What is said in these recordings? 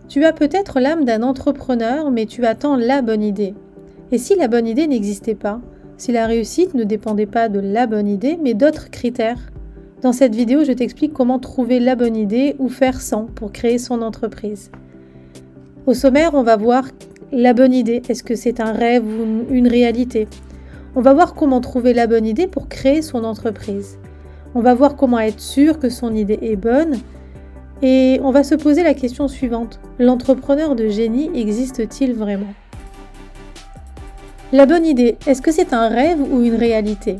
Tu as peut-être l'âme d'un entrepreneur, mais tu attends la bonne idée. Et si la bonne idée n'existait pas? Si la réussite ne dépendait pas de la bonne idée, mais d'autres critères? Dans cette vidéo, je t'explique comment trouver la bonne idée ou faire sans pour créer son entreprise. Au sommaire, on va voir la bonne idée. Est-ce que c'est un rêve ou une réalité? On va voir comment trouver la bonne idée pour créer son entreprise. On va voir comment être sûr que son idée est bonne. Et on va se poser la question suivante. L'entrepreneur de génie existe-t-il vraiment? La bonne idée, est-ce que c'est un rêve ou une réalité?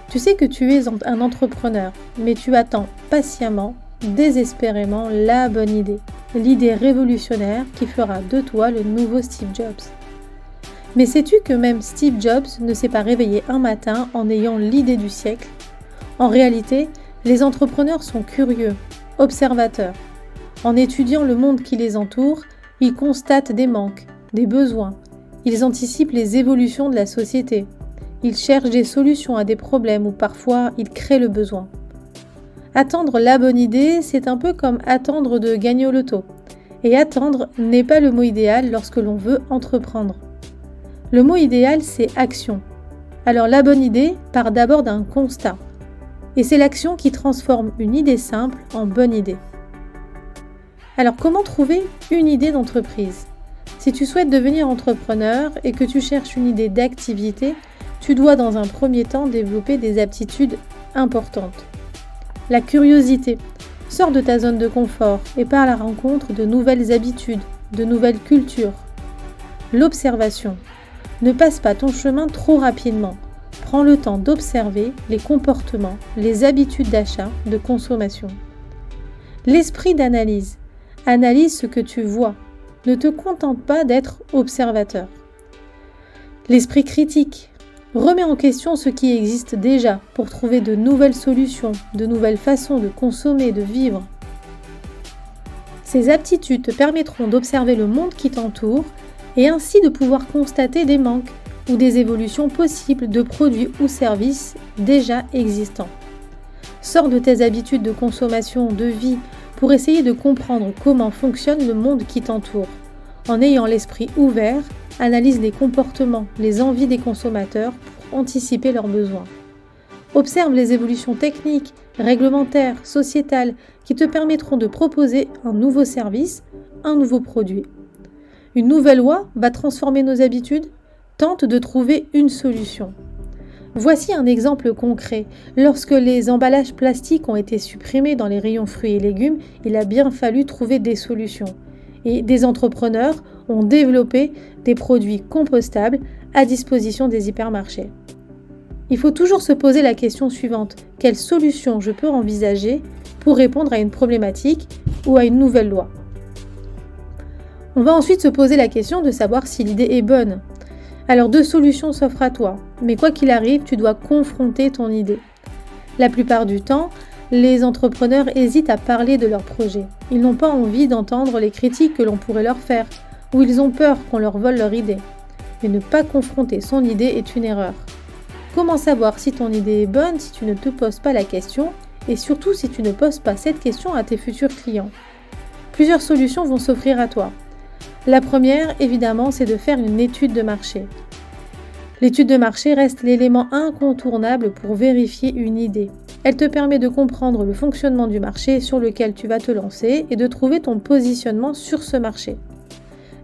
Tu sais que tu es un entrepreneur, mais tu attends patiemment, désespérément la bonne idée. L'idée révolutionnaire qui fera de toi le nouveau Steve Jobs. Mais sais-tu que même Steve Jobs ne s'est pas réveillé un matin en ayant l'idée du siècle? En réalité, les entrepreneurs sont curieux, observateurs. En étudiant le monde qui les entoure, ils constatent des manques, des besoins. Ils anticipent les évolutions de la société. Ils cherchent des solutions à des problèmes ou parfois ils créent le besoin. Attendre la bonne idée, c'est un peu comme attendre de gagner au loto. Et attendre n'est pas le mot idéal lorsque l'on veut entreprendre. Le mot idéal, c'est action. Alors la bonne idée part d'abord d'un constat. Et c'est l'action qui transforme une idée simple en bonne idée. Alors comment trouver une idée d'entreprise? Si tu souhaites devenir entrepreneur et que tu cherches une idée d'activité, tu dois dans un premier temps développer des aptitudes importantes. La curiosité. Sors de ta zone de confort et pars à la rencontre de nouvelles habitudes, de nouvelles cultures. L'observation. Ne passe pas ton chemin trop rapidement. Prends le temps d'observer les comportements, les habitudes d'achat, de consommation. L'esprit d'analyse. Analyse ce que tu vois. Ne te contente pas d'être observateur. L'esprit critique. Remets en question ce qui existe déjà pour trouver de nouvelles solutions, de nouvelles façons de consommer, de vivre. Ces aptitudes te permettront d'observer le monde qui t'entoure et ainsi de pouvoir constater des manques ou des évolutions possibles de produits ou services déjà existants. Sors de tes habitudes de consommation, de vie, pour essayer de comprendre comment fonctionne le monde qui t'entoure. En ayant l'esprit ouvert, analyse les comportements, les envies des consommateurs pour anticiper leurs besoins. Observe les évolutions techniques, réglementaires, sociétales qui te permettront de proposer un nouveau service, un nouveau produit. Une nouvelle loi va transformer nos habitudes? Tente de trouver une solution. Voici un exemple concret. Lorsque les emballages plastiques ont été supprimés dans les rayons fruits et légumes, il a bien fallu trouver des solutions. Et des entrepreneurs ont développé des produits compostables à disposition des hypermarchés. Il faut toujours se poser la question suivante. Quelle solution je peux envisager pour répondre à une problématique ou à une nouvelle loi? On va ensuite se poser la question de savoir si l'idée est bonne. Alors 2 solutions s'offrent à toi, mais quoi qu'il arrive, tu dois confronter ton idée. La plupart du temps, les entrepreneurs hésitent à parler de leur projet. Ils n'ont pas envie d'entendre les critiques que l'on pourrait leur faire, ou ils ont peur qu'on leur vole leur idée. Mais ne pas confronter son idée est une erreur. Comment savoir si ton idée est bonne si tu ne te poses pas la question, et surtout si tu ne poses pas cette question à tes futurs clients? Plusieurs solutions vont s'offrir à toi. La première, évidemment, c'est de faire une étude de marché. L'étude de marché reste l'élément incontournable pour vérifier une idée. Elle te permet de comprendre le fonctionnement du marché sur lequel tu vas te lancer et de trouver ton positionnement sur ce marché.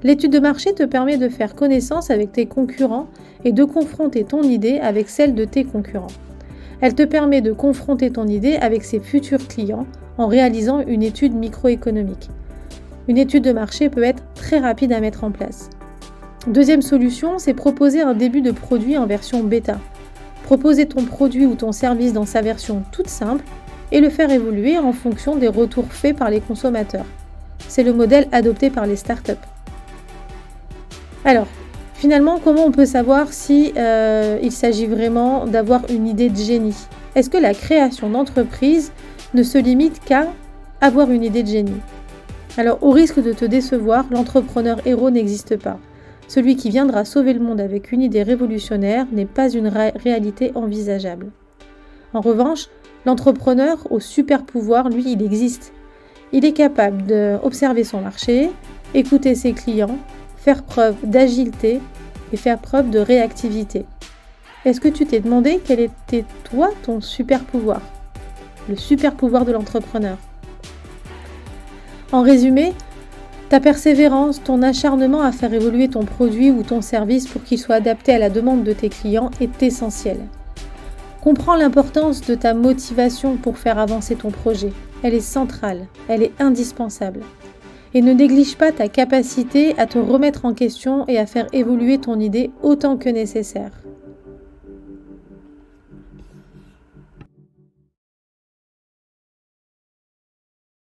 L'étude de marché te permet de faire connaissance avec tes concurrents et de confronter ton idée avec celle de tes concurrents. Elle te permet de confronter ton idée avec ses futurs clients en réalisant une étude microéconomique. Une étude de marché peut être très rapide à mettre en place. Deuxième solution, c'est proposer un début de produit en version bêta. Proposer ton produit ou ton service dans sa version toute simple et le faire évoluer en fonction des retours faits par les consommateurs. C'est le modèle adopté par les startups. Alors, finalement, comment on peut savoir si il s'agit vraiment d'avoir une idée de génie? Est-ce que la création d'entreprise ne se limite qu'à avoir une idée de génie? Alors, au risque de te décevoir, l'entrepreneur héros n'existe pas. Celui qui viendra sauver le monde avec une idée révolutionnaire n'est pas une réalité envisageable. En revanche, l'entrepreneur au super pouvoir, lui, il existe. Il est capable d'observer son marché, écouter ses clients, faire preuve d'agilité et faire preuve de réactivité. Est-ce que tu t'es demandé quel était toi ton super pouvoir? Le super pouvoir de l'entrepreneur. En résumé, ta persévérance, ton acharnement à faire évoluer ton produit ou ton service pour qu'il soit adapté à la demande de tes clients est essentiel. Comprends l'importance de ta motivation pour faire avancer ton projet. Elle est centrale, elle est indispensable. Et ne néglige pas ta capacité à te remettre en question et à faire évoluer ton idée autant que nécessaire.